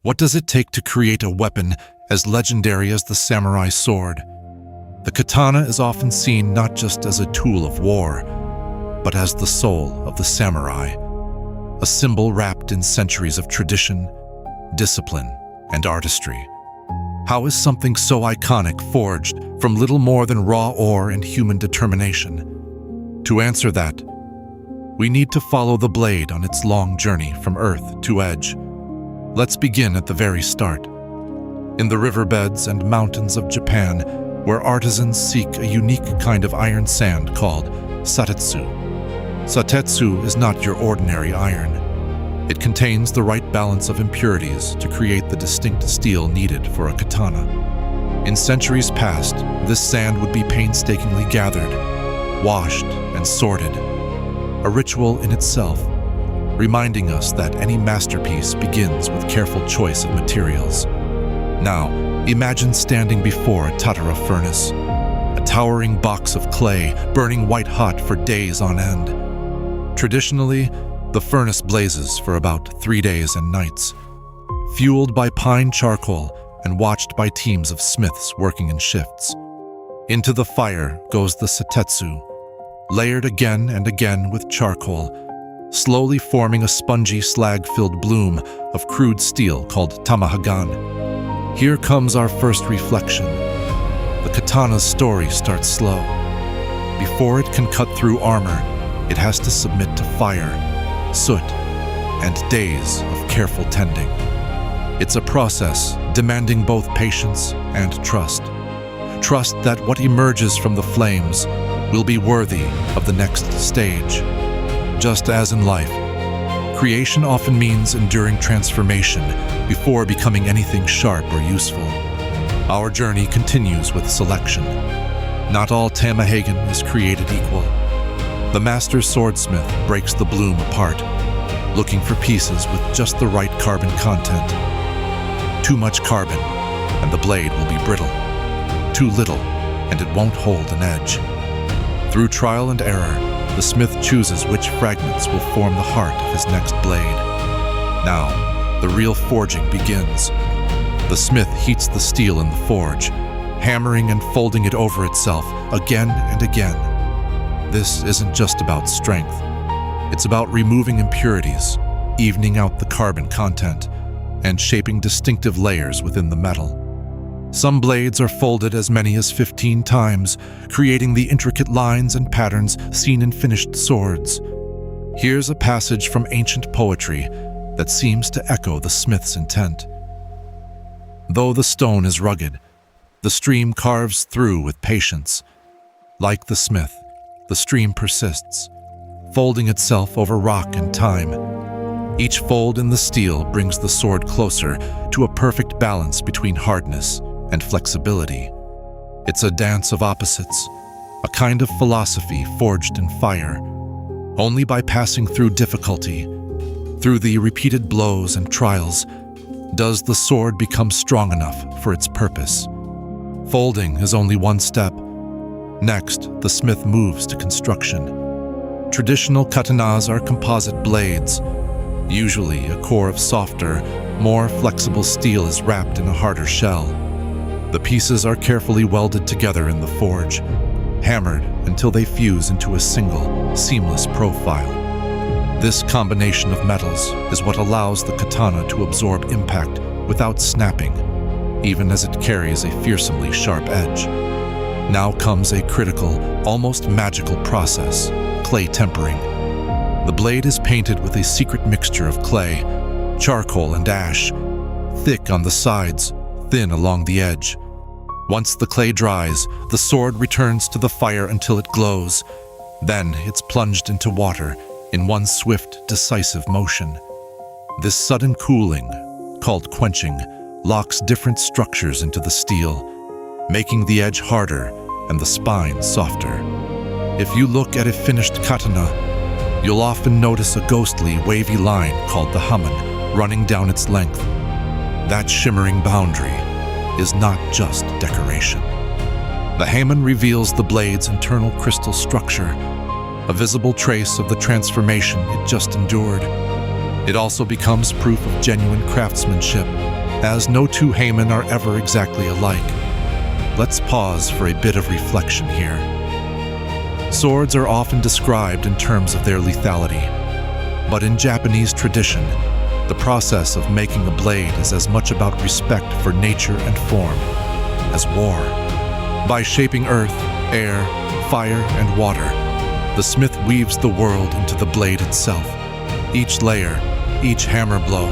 What does it take to create a weapon as legendary as the samurai sword? The katana is often seen not just as a tool of war, but as the soul of the samurai, a symbol wrapped in centuries of tradition, discipline, and artistry. How is something so iconic forged from little more than raw ore and human determination? To answer that, we need to follow the blade on its long journey from earth to edge. Let's begin at the very start. In the riverbeds and mountains of Japan, where artisans seek a unique kind of iron sand called Satetsu. Satetsu is not your ordinary iron. It contains the right balance of impurities to create the distinct steel needed for a katana. In centuries past, this sand would be painstakingly gathered, washed, and sorted, a ritual in itself, reminding us that any masterpiece begins with careful choice of materials. Now, imagine standing before a Tatara furnace, a towering box of clay burning white-hot for days on end. Traditionally, the furnace blazes for about 3 days and nights, fueled by pine charcoal and watched by teams of smiths working in shifts. Into the fire goes the satetsu, layered again and again with charcoal, slowly forming a spongy slag-filled bloom of crude steel called Tamahagane. Here comes our first reflection. The katana's story starts slow. Before it can cut through armor, it has to submit to fire, soot, and days of careful tending. It's a process demanding both patience and trust. Trust that what emerges from the flames will be worthy of the next stage. Just as in life, creation often means enduring transformation before becoming anything sharp or useful. Our journey continues with selection. Not all Tamahagane is created equal. The master swordsmith breaks the bloom apart, looking for pieces with just the right carbon content. Too much carbon, and the blade will be brittle. Too little, and it won't hold an edge. Through trial and error, the smith chooses which fragments will form the heart of his next blade. Now, the real forging begins. The smith heats the steel in the forge, hammering and folding it over itself again and again. This isn't just about strength. It's about removing impurities, evening out the carbon content, and shaping distinctive layers within the metal. Some blades are folded as many as 15 times, creating the intricate lines and patterns seen in finished swords. Here's a passage from ancient poetry that seems to echo the smith's intent. Though the stone is rugged, the stream carves through with patience. Like the smith, the stream persists, folding itself over rock and time. Each fold in the steel brings the sword closer to a perfect balance between hardness and flexibility. It's a dance of opposites, a kind of philosophy forged in fire. Only by passing through difficulty, through the repeated blows and trials, does the sword become strong enough for its purpose. Folding is only one step. Next, the smith moves to construction. Traditional katanas are composite blades. Usually, a core of softer, more flexible steel is wrapped in a harder shell. The pieces are carefully welded together in the forge, hammered until they fuse into a single, seamless profile. This combination of metals is what allows the katana to absorb impact without snapping, even as it carries a fearsomely sharp edge. Now comes a critical, almost magical process, clay tempering. The blade is painted with a secret mixture of clay, charcoal, and ash, thick on the sides, thin along the edge. Once the clay dries, the sword returns to the fire until it glows. Then it's plunged into water in one swift, decisive motion. This sudden cooling, called quenching, locks different structures into the steel, making the edge harder and the spine softer. If you look at a finished katana, you'll often notice a ghostly, wavy line called the Hamon running down its length. That shimmering boundary is not just decoration. The Hamon reveals the blade's internal crystal structure, a visible trace of the transformation it just endured. It also becomes proof of genuine craftsmanship, as no two Hamon are ever exactly alike. Let's pause for a bit of reflection here. Swords are often described in terms of their lethality, but in Japanese tradition, the process of making a blade is as much about respect for nature and form as war. By shaping earth, air, fire, and water, the smith weaves the world into the blade itself. Each layer, each hammer blow,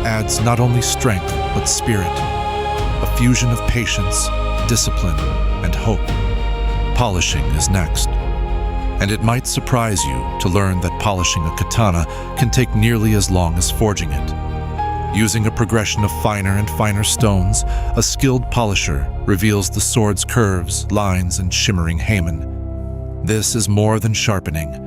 adds not only strength but spirit, a fusion of patience, discipline, and hope. Polishing is next. And it might surprise you to learn that polishing a katana can take nearly as long as forging it. Using a progression of finer and finer stones, a skilled polisher reveals the sword's curves, lines, and shimmering Hamon. This is more than sharpening.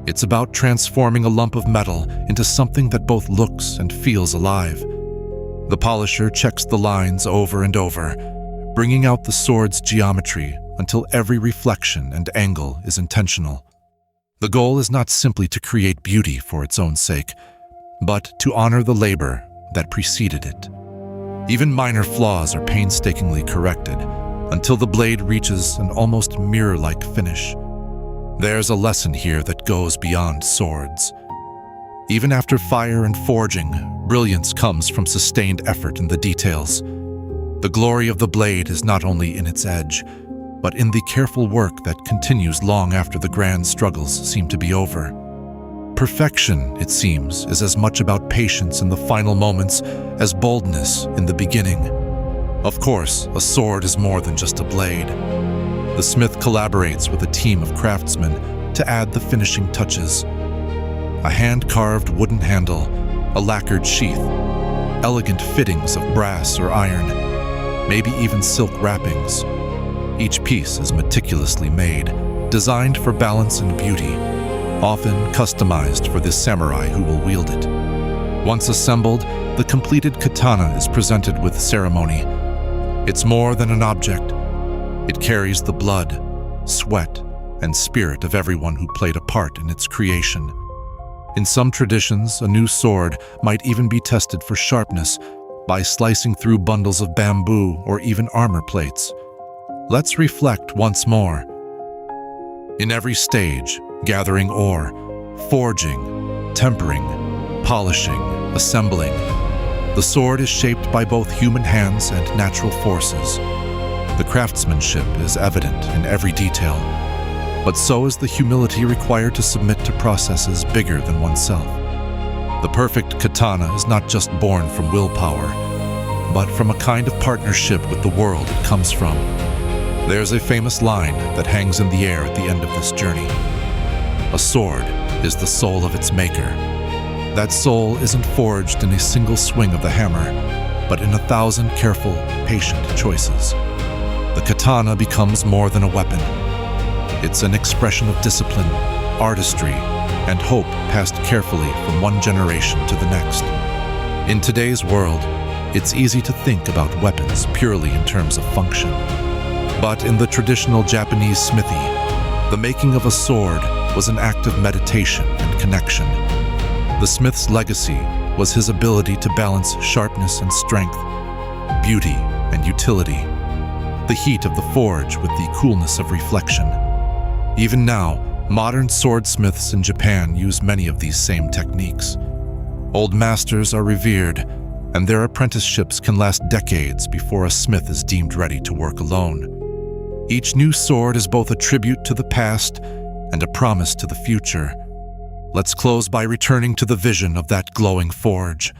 It's about transforming a lump of metal into something that both looks and feels alive. The polisher checks the lines over and over, bringing out the sword's geometry until every reflection and angle is intentional. The goal is not simply to create beauty for its own sake, but to honor the labor that preceded it. Even minor flaws are painstakingly corrected until the blade reaches an almost mirror-like finish. There's a lesson here that goes beyond swords. Even after fire and forging, brilliance comes from sustained effort in the details. The glory of the blade is not only in its edge, but in the careful work that continues long after the grand struggles seem to be over. Perfection, it seems, is as much about patience in the final moments as boldness in the beginning. Of course, a sword is more than just a blade. The smith collaborates with a team of craftsmen to add the finishing touches. A hand-carved wooden handle, a lacquered sheath, elegant fittings of brass or iron, maybe even silk wrappings. Each piece is meticulously made, designed for balance and beauty, often customized for the samurai who will wield it. Once assembled, the completed katana is presented with ceremony. It's more than an object. It carries the blood, sweat, and spirit of everyone who played a part in its creation. In some traditions, a new sword might even be tested for sharpness by slicing through bundles of bamboo or even armor plates. Let's reflect once more. In every stage, gathering ore, forging, tempering, polishing, assembling, the sword is shaped by both human hands and natural forces. The craftsmanship is evident in every detail, but so is the humility required to submit to processes bigger than oneself. The perfect katana is not just born from willpower, but from a kind of partnership with the world it comes from. There's a famous line that hangs in the air at the end of this journey. A sword is the soul of its maker. That soul isn't forged in a single swing of the hammer, but in 1,000 careful, patient choices. The katana becomes more than a weapon. It's an expression of discipline, artistry, and hope passed carefully from one generation to the next. In today's world, it's easy to think about weapons purely in terms of function. But in the traditional Japanese smithy, the making of a sword was an act of meditation and connection. The smith's legacy was his ability to balance sharpness and strength, beauty and utility, the heat of the forge with the coolness of reflection. Even now, modern swordsmiths in Japan use many of these same techniques. Old masters are revered, and their apprenticeships can last decades before a smith is deemed ready to work alone. Each new sword is both a tribute to the past and a promise to the future. Let's close by returning to the vision of that glowing forge.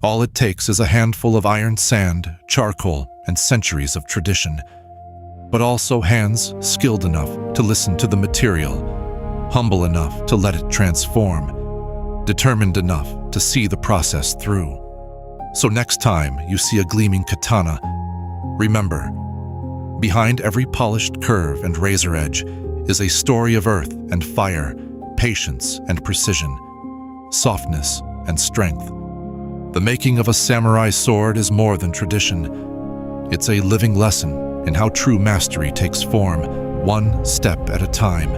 All it takes is a handful of iron sand, charcoal, and centuries of tradition, but also hands skilled enough to listen to the material, humble enough to let it transform, determined enough to see the process through. So next time you see a gleaming katana, remember, behind every polished curve and razor edge is a story of earth and fire, patience and precision, softness and strength. The making of a samurai sword is more than tradition. It's a living lesson in how true mastery takes form, one step at a time.